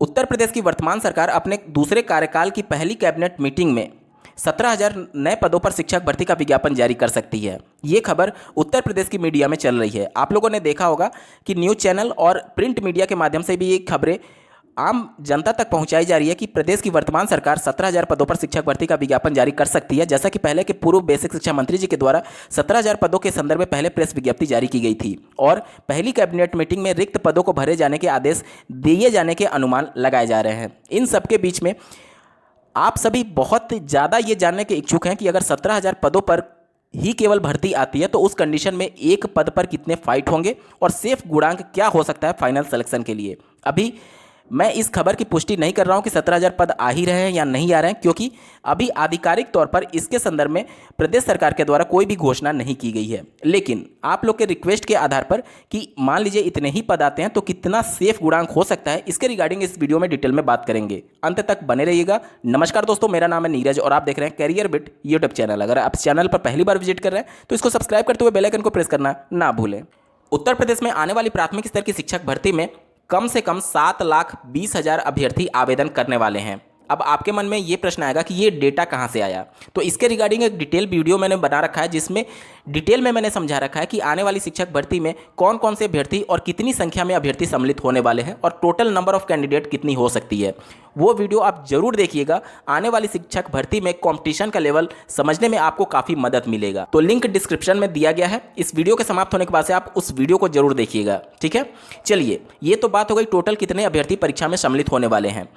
उत्तर प्रदेश की वर्तमान सरकार अपने दूसरे कार्यकाल की पहली कैबिनेट मीटिंग में 17,000 नए पदों पर शिक्षक भर्ती का विज्ञापन जारी कर सकती है। ये खबर उत्तर प्रदेश की मीडिया में चल रही है। आप लोगों ने देखा होगा कि न्यूज़ चैनल और प्रिंट मीडिया के माध्यम से भी ये खबरें आम जनता तक पहुंचाई जा रही है कि प्रदेश की वर्तमान सरकार 17,000 पदों पर शिक्षक भर्ती का विज्ञापन जारी कर सकती है। जैसा कि पहले के पूर्व बेसिक शिक्षा मंत्री जी के द्वारा 17,000 पदों के संदर्भ में पहले प्रेस विज्ञप्ति जारी की गई थी और पहली कैबिनेट मीटिंग में रिक्त पदों को भरे जाने के आदेश दिए जाने के अनुमान लगाए जा रहे हैं। इन सबके बीच में आप सभी बहुत ज़्यादा ये जानने के इच्छुक हैं कि अगर 17,000 पदों पर ही केवल भर्ती आती है तो उस कंडीशन में एक पद पर कितने फाइट होंगे और सेफ गुणांक क्या हो सकता है फाइनल सिलेक्शन के लिए। अभी मैं इस खबर की पुष्टि नहीं कर रहा हूं कि 17,000 पद आ ही रहे हैं या नहीं आ रहे हैं, क्योंकि अभी आधिकारिक तौर पर इसके संदर्भ में प्रदेश सरकार के द्वारा कोई भी घोषणा नहीं की गई है। लेकिन आप लोग के रिक्वेस्ट के आधार पर कि मान लीजिए इतने ही पद आते हैं तो कितना सेफ गुणांक हो सकता है, इसके रिगार्डिंग इस वीडियो में डिटेल में बात करेंगे। अंत तक बने रहिएगा। नमस्कार दोस्तों, मेरा नाम है नीरज और आप देख रहे हैं कैरियर बिट यूट्यूब चैनल। अगर आप चैनल पर पहली बार विजिट कर रहे हैं तो इसको सब्सक्राइब करते हुए बेल आइकन को प्रेस करना ना भूलें। उत्तर प्रदेश में आने वाली प्राथमिक स्तर की शिक्षक भर्ती में कम से कम 7,20,000 अभ्यर्थी आवेदन करने वाले हैं। अब आपके मन में ये प्रश्न आएगा कि ये डेटा कहाँ से आया, तो इसके रिगार्डिंग एक डिटेल वीडियो मैंने बना रखा है जिसमें डिटेल में मैंने समझा रखा है कि आने वाली शिक्षक भर्ती में कौन कौन से अभ्यर्थी और कितनी संख्या में अभ्यर्थी सम्मिलित होने वाले हैं और टोटल नंबर ऑफ कैंडिडेट कितनी हो सकती है। वो वीडियो आप जरूर देखिएगा। आने वाली शिक्षक भर्ती में कॉम्पिटिशन का लेवल समझने में आपको काफ़ी मदद मिलेगा। तो लिंक डिस्क्रिप्शन में दिया गया है। इस वीडियो के समाप्त होने के बाद से आप उस वीडियो को जरूर देखिएगा, ठीक है। चलिए, ये तो बात हो गई टोटल कितने अभ्यर्थी परीक्षा में सम्मिलित होने वाले हैं।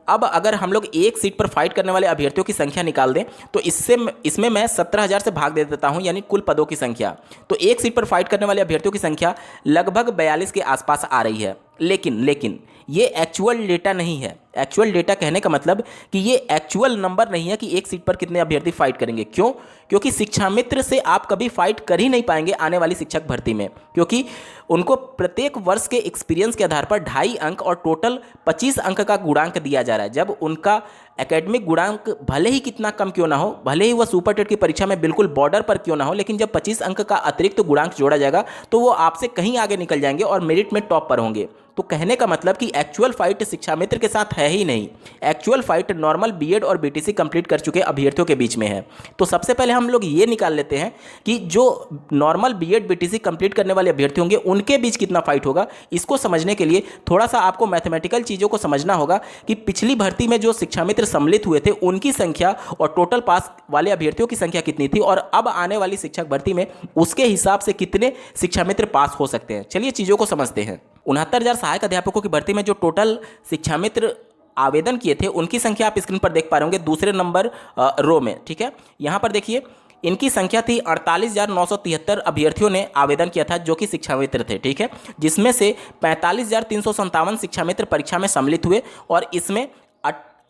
अब अगर हम लोग एक सीट पर फाइट करने वाले अभ्यर्थियों की संख्या निकाल दें तो इसमें मैं 17,000 से भाग दे देता हूं, यानी कुल पदों की संख्या। तो एक सीट पर फाइट करने वाले अभ्यर्थियों की संख्या लगभग 42 के आसपास आ रही है। लेकिन ये एक्चुअल डेटा नहीं है। एक्चुअल डेटा कहने का मतलब कि ये एक्चुअल नंबर नहीं है कि एक सीट पर कितने अभ्यर्थी फाइट करेंगे। क्यों? क्योंकि शिक्षा मित्र से आप कभी फाइट कर ही नहीं पाएंगे आने वाली शिक्षक भर्ती में, क्योंकि उनको प्रत्येक वर्ष के एक्सपीरियंस के आधार पर 2.5 अंक और टोटल 25 अंक का गुणांक दिया जा रहा है। जब उनका एकेडमिक गुणांक भले ही कितना कम क्यों ना हो, भले ही वह सुपर टेट की परीक्षा में बिल्कुल बॉर्डर पर क्यों ना हो, लेकिन जब 25 अंक का अतिरिक्त गुणांक जोड़ा जाएगा तो वो आपसे कहीं आगे निकल जाएंगे और मेरिट में टॉप पर होंगे। तो कहने का मतलब कि एक्चुअल फाइट शिक्षा मित्र के साथ है ही नहीं। एक्चुअल फाइट नॉर्मल बीएड और बीटीसी कंप्लीट कर चुके अभ्यर्थियों के बीच में है। तो सबसे पहले हम लोग ये निकाल लेते हैं कि जो नॉर्मल बीएड बीटीसी कंप्लीट करने वाले अभ्यर्थी होंगे उनके बीच कितना फाइट होगा। इसको समझने के लिए थोड़ा सा आपको मैथमेटिकल चीज़ों को समझना होगा कि पिछली भर्ती में जो शिक्षा मित्र सम्मिलित हुए थे उनकी संख्या और टोटल पास वाले अभ्यर्थियों की संख्या कितनी थी और अब आने वाली शिक्षक भर्ती में उसके हिसाब से कितने शिक्षा मित्र पास हो सकते हैं। चलिए चीज़ों को समझते हैं। 69,000 सहायक अध्यापकों की भर्ती में जो टोटल शिक्षा मित्र आवेदन किए थे उनकी संख्या आप स्क्रीन पर देख पा रहे होंगे दूसरे नंबर रो में, ठीक है। यहाँ पर देखिए इनकी संख्या थी 48,973 अभ्यर्थियों ने आवेदन किया था जो कि शिक्षा मित्र थे, ठीक है। जिसमें से 45,357 शिक्षा मित्र परीक्षा में सम्मिलित हुए और इसमें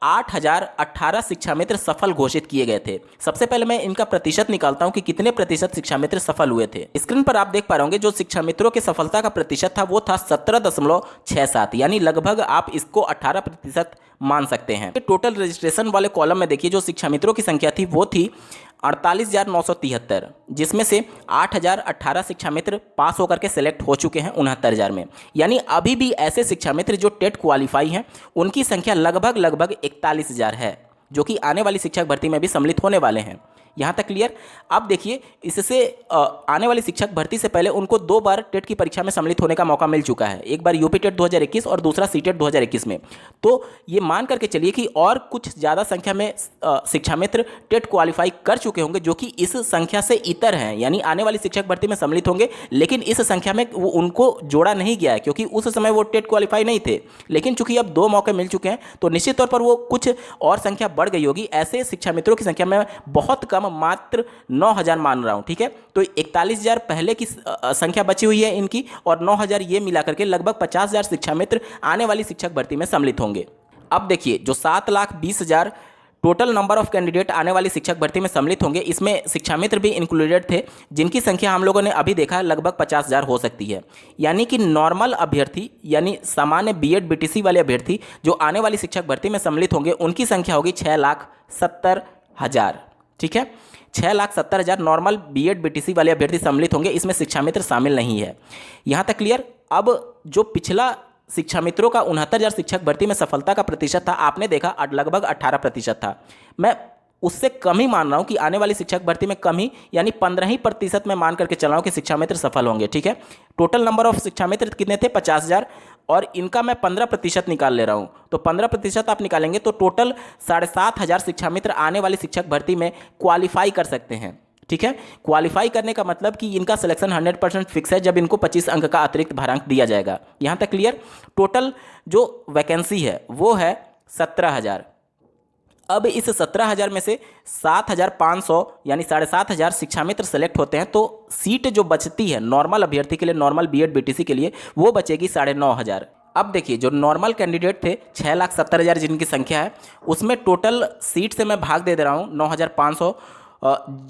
8,018 शिक्षा मित्र सफल घोषित किए गए थे। सबसे पहले मैं इनका प्रतिशत निकालता हूं कि कितने प्रतिशत शिक्षा मित्र सफल हुए थे। स्क्रीन पर आप देख पा रहे होंगे जो शिक्षा मित्रों की सफलता का प्रतिशत था वो था 17.67, यानी लगभग आप इसको 18% मान सकते हैं। टोटल रजिस्ट्रेशन वाले कॉलम में देखिए जो शिक्षा मित्रों की संख्या थी वो थी 48,973, जिसमें से 8,018 शिक्षा मित्र पास होकर के सेलेक्ट हो चुके हैं 69,000 में। यानी अभी भी ऐसे शिक्षा मित्र जो टेट क्वालिफाई हैं उनकी संख्या लगभग 41,000 है, जो कि आने वाली शिक्षक भर्ती में भी सम्मिलित होने वाले हैं। यहाँ तक क्लियर? अब देखिए इससे आने वाली शिक्षक भर्ती से पहले उनको 2 बार टेट की परीक्षा में सम्मिलित होने का मौका मिल चुका है। एक बार यूपी टेट 2021 और दूसरा सीटेट 2021 में। तो ये मान करके चलिए कि और कुछ ज़्यादा संख्या में शिक्षा मित्र टेट क्वालिफाई कर चुके होंगे जो कि इस संख्या से इतर हैं, यानी आने वाली शिक्षक भर्ती में सम्मिलित होंगे, लेकिन इस संख्या में वो उनको जोड़ा नहीं गया है क्योंकि उस समय वो टेट क्वालिफाई नहीं थे। लेकिन चूंकि अब 2 मौके मिल चुके हैं तो निश्चित तौर पर वो कुछ और संख्या बढ़ गई होगी। ऐसे शिक्षा मित्रों की संख्या में बहुत कम, मात्र 9,000 मान रहा हूं, ठीक है। तो 41,000 पहले की संख्या बची हुई है इनकी और 9,000 ये मिला करके लगभग 50,000 शिक्षा मित्र आने वाली शिक्षक भर्ती में सम्मिलित होंगे। अब देखिए जो 7,20,000 टोटल नंबर ऑफ कैंडिडेट आने वाली शिक्षक भर्ती में सम्मिलित होंगे, इसमें शिक्षा मित्र भी इंक्लूडेड थे जिनकी संख्या हम लोगों ने अभी देखा लगभग 50,000 हो सकती है। यानी कि नॉर्मल अभ्यर्थी यानी सामान्य बीएड बीटीसी वाले अभ्यर्थी जो आने वाली शिक्षक भर्ती में सम्मिलित होंगे उनकी संख्या होगी 6,70,000, ठीक है। 6,70,000 नॉर्मल बीएड बीटीसी वाले अभ्यर्थी सम्मिलित होंगे, इसमें शिक्षा मित्र शामिल नहीं है। यहाँ तक क्लियर? अब जो पिछला शिक्षा मित्रों का 69,000 शिक्षक भर्ती में सफलता का प्रतिशत था, आपने देखा लगभग 18% था। मैं उससे कम ही मान रहा हूं कि आने वाली शिक्षक भर्ती में कम ही, यानी 15% मैं मान करके चल रहा हूं कि शिक्षा मित्र सफल होंगे। ठीक है, टोटल नंबर ऑफ शिक्षा मित्र कितने थे? 50,000, और इनका मैं 15% निकाल ले रहा हूं, तो 15% आप निकालेंगे तो टोटल 7,500 शिक्षा मित्र आने वाली शिक्षक भर्ती में क्वालिफाई कर सकते हैं। ठीक है, क्वालिफाई करने का मतलब कि इनका सिलेक्शन 100% फिक्स है, जब इनको 25 अंक का अतिरिक्त भारांक दिया जाएगा। यहां तक क्लियर? टोटल जो वैकेंसी है वो है 17,000। अब इस 17,000 में से 7,500 यानी 7,500 शिक्षा मित्र सेलेक्ट होते हैं, तो सीट जो बचती है नॉर्मल अभ्यर्थी के लिए, नॉर्मल बीएड बीटीसी के लिए, वो बचेगी 9,500। अब देखिए, जो नॉर्मल कैंडिडेट थे 6,70,000 जिनकी संख्या है, उसमें टोटल सीट से मैं भाग दे रहा हूँ 9,500,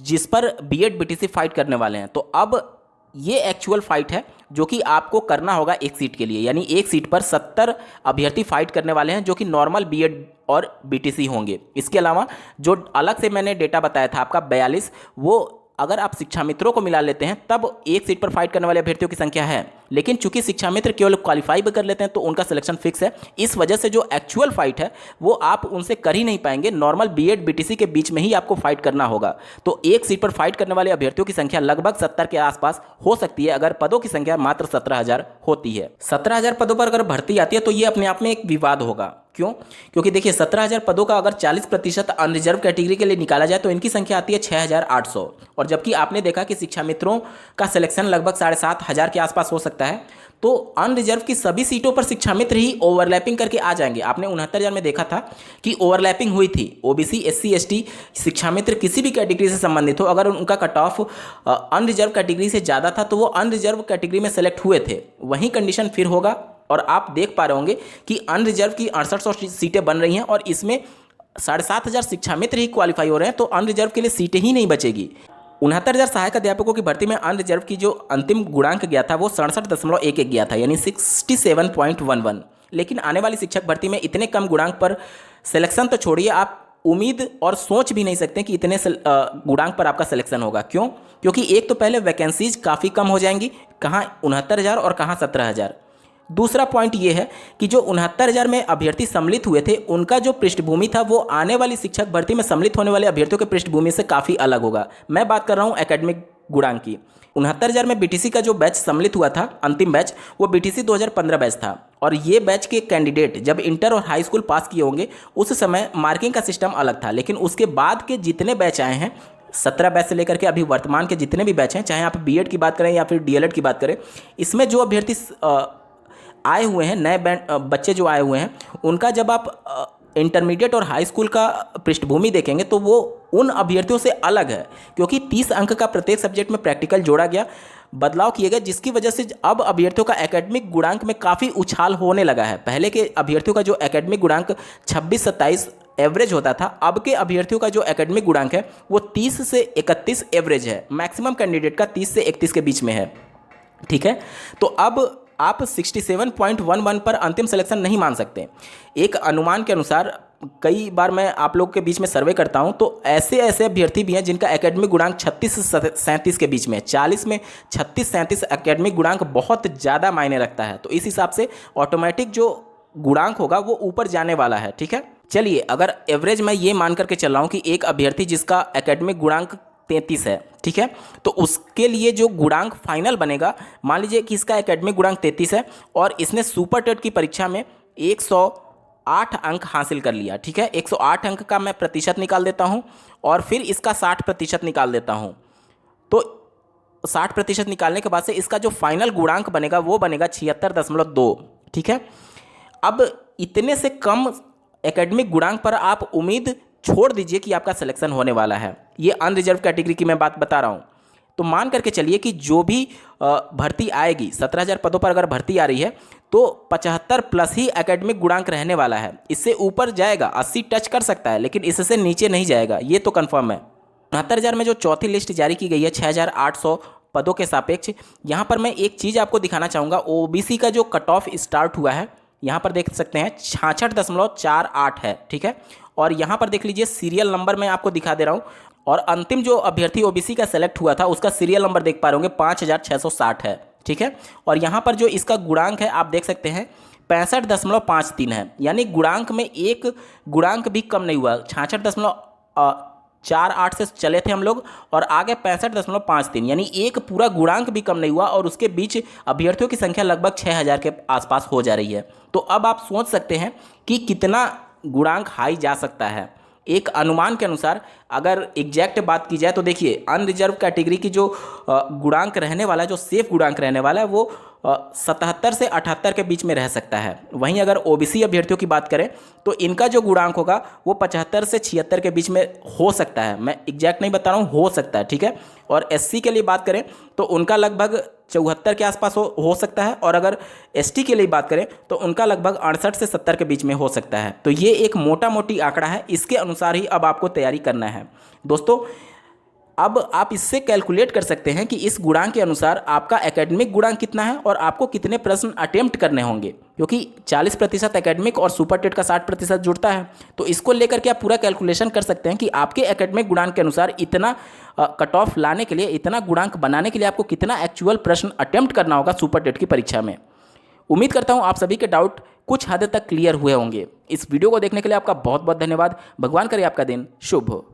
जिस पर बीएड बीटीसी फाइट करने वाले हैं। तो अब ये एक्चुअल फाइट है जो कि आपको करना होगा एक सीट के लिए, यानी एक सीट पर 70 अभ्यर्थी फाइट करने वाले हैं जो कि नॉर्मल बीएड और बीटीसी होंगे। इसके अलावा जो अलग से मैंने डेटा बताया था आपका 42, वो अगर आप शिक्षा मित्रों को मिला लेते हैं तब एक सीट पर फाइट करने वाले अभ्यर्थियों की संख्या है, लेकिन चूंकि शिक्षा मित्र केवल क्वालिफाई भी कर लेते हैं तो उनका सिलेक्शन फिक्स है। इस वजह से जो एक्चुअल फाइट है वो आप उनसे कर ही नहीं पाएंगे, नॉर्मल बीएड बीटीसी के बीच में ही आपको फाइट करना होगा। तो एक सीट पर फाइट करने वाले अभ्यर्थियों की संख्या लगभग 70 के आसपास हो सकती है, अगर पदों की संख्या मात्र 17,000 होती है। 17,000 पदों पर अगर भर्ती आती है तो ये अपने आप में एक विवाद होगा। क्यों? क्योंकि देखिए 17,000 पदों का अगर 40% अनरिजर्व कैटेगरी के लिए निकाला जाए तो इनकी संख्या आती है 6,800, और जबकि आपने देखा कि शिक्षा मित्रों का सिलेक्शन लगभग 7,500 के आसपास हो सकता है, तो अनरिजर्व की सभी सीटों पर शिक्षा मित्र ही ओवरलैपिंग करके आ जाएंगे। आपने 69,000 में देखा था कि ओवरलैपिंग हुई थी। ओबीसी, एससी, एसटी शिक्षा मित्र किसी भी कैटेगरी से संबंधित हो, अगर उनका कट ऑफ अनरिजर्व कैटेगरी से ज़्यादा था तो वो अनरिजर्व कैटेगरी में सेलेक्ट हुए थे। वही कंडीशन फिर होगा, और आप देख पा रहे होंगे कि अनरिजर्व की 6800 सीटें बन रही हैं और इसमें 7,500 शिक्षा मित्र ही क्वालिफाई हो रहे हैं, तो अनरिजर्व के लिए सीटें ही नहीं बचेगी। 69,000 सहायक अध्यापकों की भर्ती में अनरिजर्व की जो अंतिम गुणांक गया था वो 67.11 गया था, यानी 67.11। लेकिन आने वाली शिक्षक भर्ती में इतने कम गुणांक पर सिलेक्शन तो छोड़िए, आप उम्मीद और सोच भी नहीं सकते कि इतने गुणांक पर आपका सिलेक्शन होगा। क्यों? क्योंकि एक तो पहले वैकेंसीज काफ़ी कम हो जाएंगी, कहाँ 69,000 और कहाँ 17,000। दूसरा पॉइंट ये है कि जो 69,000 में अभ्यर्थी सम्मिलित हुए थे उनका जो पृष्ठभूमि था वो आने वाली शिक्षक भर्ती में सम्मिलित होने वाले अभ्यर्थियों के पृष्ठभूमि से काफ़ी अलग होगा। मैं बात कर रहा हूँ एकेडमिक गुणांक की। 69,000 में बीटीसी का जो बैच सम्मिलित हुआ था, अंतिम बैच, वो बीटीसी 2015 बैच था, और ये बैच के कैंडिडेट जब इंटर और हाई स्कूल पास किए होंगे उस समय मार्किंग का सिस्टम अलग था। लेकिन उसके बाद के जितने बैच आए हैं, 17 बैच से लेकर के अभी वर्तमान के जितने भी बैच हैं, चाहे आप बीएड की बात करें या फिर डीएलएड की बात करें, इसमें जो अभ्यर्थी आए हुए हैं, नए बच्चे जो आए हुए हैं, उनका जब आप इंटरमीडिएट और हाई स्कूल का पृष्ठभूमि देखेंगे तो वो उन अभ्यर्थियों से अलग है, क्योंकि 30 अंक का प्रत्येक सब्जेक्ट में प्रैक्टिकल जोड़ा गया, बदलाव किए गए, जिसकी वजह से अब अभ्यर्थियों का एकेडमिक गुणांक में काफ़ी उछाल होने लगा है। पहले के अभ्यर्थियों का जो एकेडमिक गुणांक 26-27 एवरेज होता था, अब के अभ्यर्थियों का जो एकेडमिक गुणांक है वो 30 से 31 एवरेज है। मैक्सिमम कैंडिडेट का 30 से 31 के बीच में है। ठीक है, तो अब आप 67.11 पर अंतिम सिलेक्शन नहीं मान सकते। एक अनुमान के अनुसार, कई बार मैं आप लोग के बीच में सर्वे करता हूं, तो ऐसे अभ्यर्थी भी हैं जिनका एकेडमिक गुणांक 36 से 37 के बीच में है। 40 में 36-37 एकेडमिक गुणांक बहुत ज़्यादा मायने रखता है, तो इस हिसाब से ऑटोमेटिक जो गुणांक होगा वो ऊपर जाने वाला है। ठीक है, चलिए, अगर एवरेज मैं ये मान करके चल रहा हूँ कि एक अभ्यर्थी जिसका एकेडमिक गुणांक 33 है, ठीक है, तो उसके लिए जो गुणांक फाइनल बनेगा, मान लीजिए कि इसका एकेडमिक गुणांक 33 है और इसने सुपर टेट की परीक्षा में 108 अंक हासिल कर लिया। ठीक है, 108 अंक का मैं प्रतिशत निकाल देता हूं और फिर इसका 60% निकाल देता हूं, तो 60% निकालने के बाद से इसका जो फाइनल गुणांक बनेगा वो बनेगा 76.2। ठीक है, अब इतने से कम एकेडमिक गुणांक पर आप उम्मीद छोड़ दीजिए कि आपका सिलेक्शन होने वाला है। ये अनरिजर्व कैटेगरी की मैं बात बता रहा हूँ। तो मान करके चलिए कि जो भी भर्ती आएगी, 17,000 पदों पर अगर भर्ती आ रही है तो 75 प्लस ही एकेडमिक गुणांक रहने वाला है। इससे ऊपर जाएगा, 80 टच कर सकता है, लेकिन इससे नीचे नहीं जाएगा, ये तो कन्फर्म है। 69,000 में जो चौथी लिस्ट जारी की गई है 6,800 पदों के सापेक्ष, यहाँ पर मैं एक चीज़ आपको दिखाना चाहूँगा। ओबीसी का जो कट ऑफ स्टार्ट हुआ है, यहाँ पर देख सकते हैं 66.48 है। ठीक है, और यहाँ पर देख लीजिए सीरियल नंबर मैं आपको दिखा दे रहा हूँ, और अंतिम जो अभ्यर्थी ओबीसी का सेलेक्ट हुआ था उसका सीरियल नंबर देख पा रहे होंगे 5,660 है। ठीक है, और यहाँ पर जो इसका गुणांक है आप देख सकते हैं 65.53 है, यानी गुणांक में एक गुणांक भी कम नहीं हुआ। 66.48 से चले थे हम लोग और आगे 65.53, यानी एक पूरा गुणांक भी कम नहीं हुआ और उसके बीच अभ्यर्थियों की संख्या लगभग 6000 के आसपास हो जा रही है। तो अब आप सोच सकते हैं कि कितना गुणांक हाई जा सकता है। एक अनुमान के अनुसार अगर एग्जैक्ट बात की जाए तो देखिए, अनरिजर्व कैटेगरी की जो गुणांक रहने वाला है, जो सेफ गुणांक रहने वाला है, वो 77 से 78 के बीच में रह सकता है। वहीं अगर ओबीसी अभ्यर्थियों की बात करें तो इनका जो गुणांक होगा वो 75 से 76 के बीच में हो सकता है। मैं एग्जैक्ट नहीं बता रहा हूँ, हो सकता है, ठीक है। और एससी के लिए बात करें तो उनका लगभग 74 के आसपास हो सकता है, और अगर एसटी के लिए बात करें तो उनका लगभग 68 से 70 के बीच में हो सकता है। तो ये एक मोटा मोटी आंकड़ा है, इसके अनुसार ही अब आपको तैयारी करना है दोस्तों। अब आप इससे कैलकुलेट कर सकते हैं कि इस गुणांक के अनुसार आपका एकेडमिक गुणांक कितना है और आपको कितने प्रश्न अटेम्प्ट करने होंगे, क्योंकि 40% एकेडमिक और सुपर टेट का 60% जुड़ता है। तो इसको लेकर के आप पूरा कैलकुलेशन कर सकते हैं कि आपके एकेडमिक गुणांक के अनुसार इतना कट ऑफ लाने के लिए, इतना गुणांक बनाने के लिए आपको कितना एक्चुअल प्रश्न अटेम्प्ट करना होगा सुपर टेट की परीक्षा में। उम्मीद करता हूँ आप सभी के डाउट कुछ हद तक क्लियर हुए होंगे। इस वीडियो को देखने के लिए आपका बहुत बहुत धन्यवाद। भगवान करे आपका दिन शुभ हो।